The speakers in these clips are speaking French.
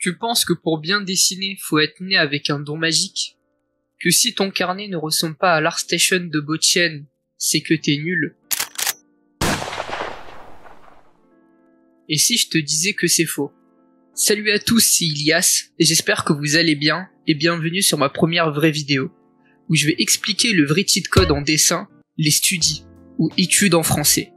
Tu penses que pour bien dessiner, faut être né avec un don magique? Que si ton carnet ne ressemble pas à l'ArtStation de Botienne, c'est que t'es nul? Et si je te disais que c'est faux? Salut à tous, c'est Ilias, et j'espère que vous allez bien, et bienvenue sur ma première vraie vidéo, où je vais expliquer le vrai cheat code en dessin, les studis, ou études en français.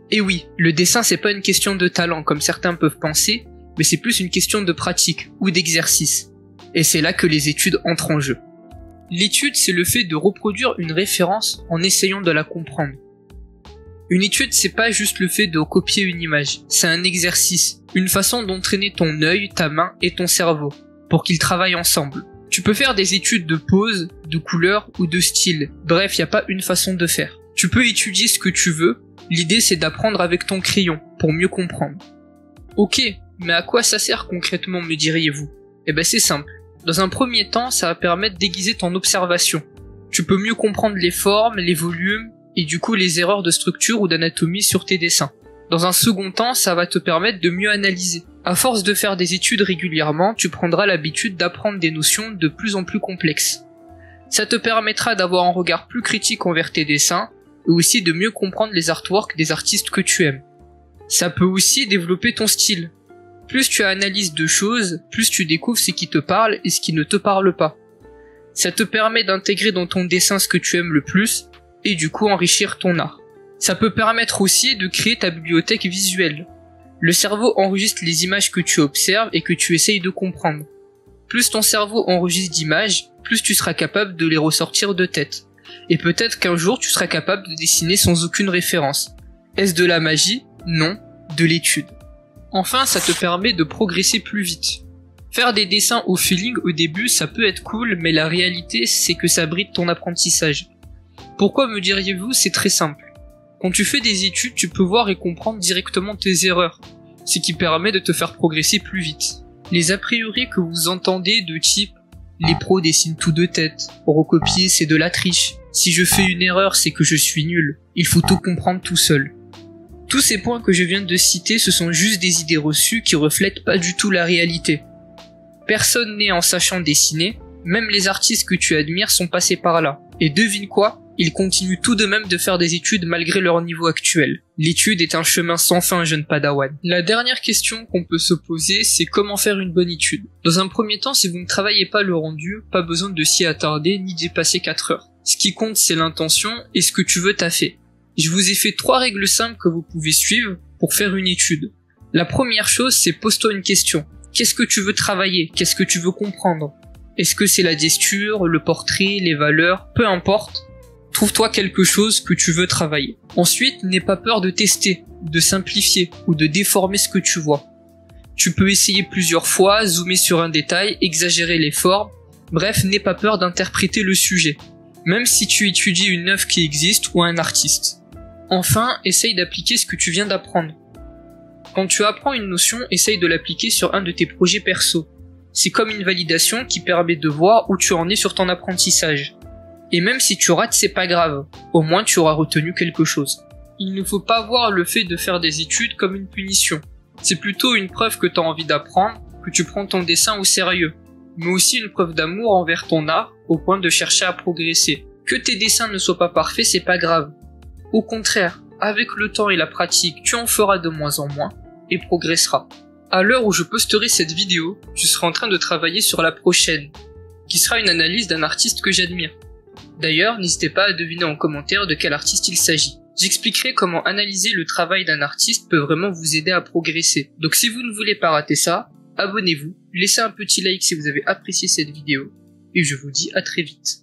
Et oui, le dessin c'est pas une question de talent comme certains peuvent penser, mais c'est plus une question de pratique ou d'exercice. Et c'est là que les études entrent en jeu. L'étude, c'est le fait de reproduire une référence en essayant de la comprendre. Une étude, c'est pas juste le fait de copier une image, c'est un exercice, une façon d'entraîner ton œil, ta main et ton cerveau, pour qu'ils travaillent ensemble. Tu peux faire des études de pose, de couleur ou de style, bref, y a pas une façon de faire. Tu peux étudier ce que tu veux, l'idée c'est d'apprendre avec ton crayon, pour mieux comprendre. Ok, mais à quoi ça sert concrètement, me diriez-vous? Eh ben c'est simple. Dans un premier temps, ça va permettre d'aiguiser ton observation. Tu peux mieux comprendre les formes, les volumes, et du coup les erreurs de structure ou d'anatomie sur tes dessins. Dans un second temps, ça va te permettre de mieux analyser. À force de faire des études régulièrement, tu prendras l'habitude d'apprendre des notions de plus en plus complexes. Ça te permettra d'avoir un regard plus critique envers tes dessins, et aussi de mieux comprendre les artworks des artistes que tu aimes. Ça peut aussi développer ton style. Plus tu analyses de choses, plus tu découvres ce qui te parle et ce qui ne te parle pas. Ça te permet d'intégrer dans ton dessin ce que tu aimes le plus, et du coup enrichir ton art. Ça peut permettre aussi de créer ta bibliothèque visuelle. Le cerveau enregistre les images que tu observes et que tu essayes de comprendre. Plus ton cerveau enregistre d'images, plus tu seras capable de les ressortir de tête. Et peut-être qu'un jour tu seras capable de dessiner sans aucune référence. Est-ce de la magie? Non, de l'étude. Enfin, ça te permet de progresser plus vite. Faire des dessins au feeling au début, ça peut être cool, mais la réalité, c'est que ça bride ton apprentissage. Pourquoi, me diriez-vous? C'est très simple. Quand tu fais des études, tu peux voir et comprendre directement tes erreurs, ce qui permet de te faire progresser plus vite. Les a priori que vous entendez de type « les pros dessinent tout de tête »,« recopier c'est de la triche »,« si je fais une erreur c'est que je suis nul »,« il faut tout comprendre tout seul ». Tous ces points que je viens de citer, ce sont juste des idées reçues qui reflètent pas du tout la réalité. Personne n'est en sachant dessiner, même les artistes que tu admires sont passés par là. Et devine quoi? Ils continuent tout de même de faire des études malgré leur niveau actuel. L'étude est un chemin sans fin, jeune padawan. La dernière question qu'on peut se poser, c'est comment faire une bonne étude. Dans un premier temps, si vous ne travaillez pas le rendu, pas besoin de s'y attarder ni dépasser 4 heures. Ce qui compte, c'est l'intention et ce que tu veux taffer. Je vous ai fait 3 règles simples que vous pouvez suivre pour faire une étude. La première chose, c'est pose-toi une question. Qu'est-ce que tu veux travailler? Qu'est-ce que tu veux comprendre? Est-ce que c'est la gesture, le portrait, les valeurs? Peu importe. Trouve-toi quelque chose que tu veux travailler. Ensuite, n'aie pas peur de tester, de simplifier ou de déformer ce que tu vois. Tu peux essayer plusieurs fois, zoomer sur un détail, exagérer les formes. Bref, n'aie pas peur d'interpréter le sujet, même si tu étudies une œuvre qui existe ou un artiste. Enfin, essaye d'appliquer ce que tu viens d'apprendre. Quand tu apprends une notion, essaye de l'appliquer sur un de tes projets perso. C'est comme une validation qui permet de voir où tu en es sur ton apprentissage. Et même si tu rates, c'est pas grave. Au moins tu auras retenu quelque chose. Il ne faut pas voir le fait de faire des études comme une punition. C'est plutôt une preuve que tu as envie d'apprendre, que tu prends ton dessin au sérieux. Mais aussi une preuve d'amour envers ton art, au point de chercher à progresser. Que tes dessins ne soient pas parfaits, c'est pas grave. Au contraire, avec le temps et la pratique, tu en feras de moins en moins et progresseras. À l'heure où je posterai cette vidéo, je serai en train de travailler sur la prochaine, qui sera une analyse d'un artiste que j'admire. D'ailleurs, n'hésitez pas à deviner en commentaire de quel artiste il s'agit. J'expliquerai comment analyser le travail d'un artiste peut vraiment vous aider à progresser. Donc si vous ne voulez pas rater ça, abonnez-vous, laissez un petit like si vous avez apprécié cette vidéo, et je vous dis à très vite.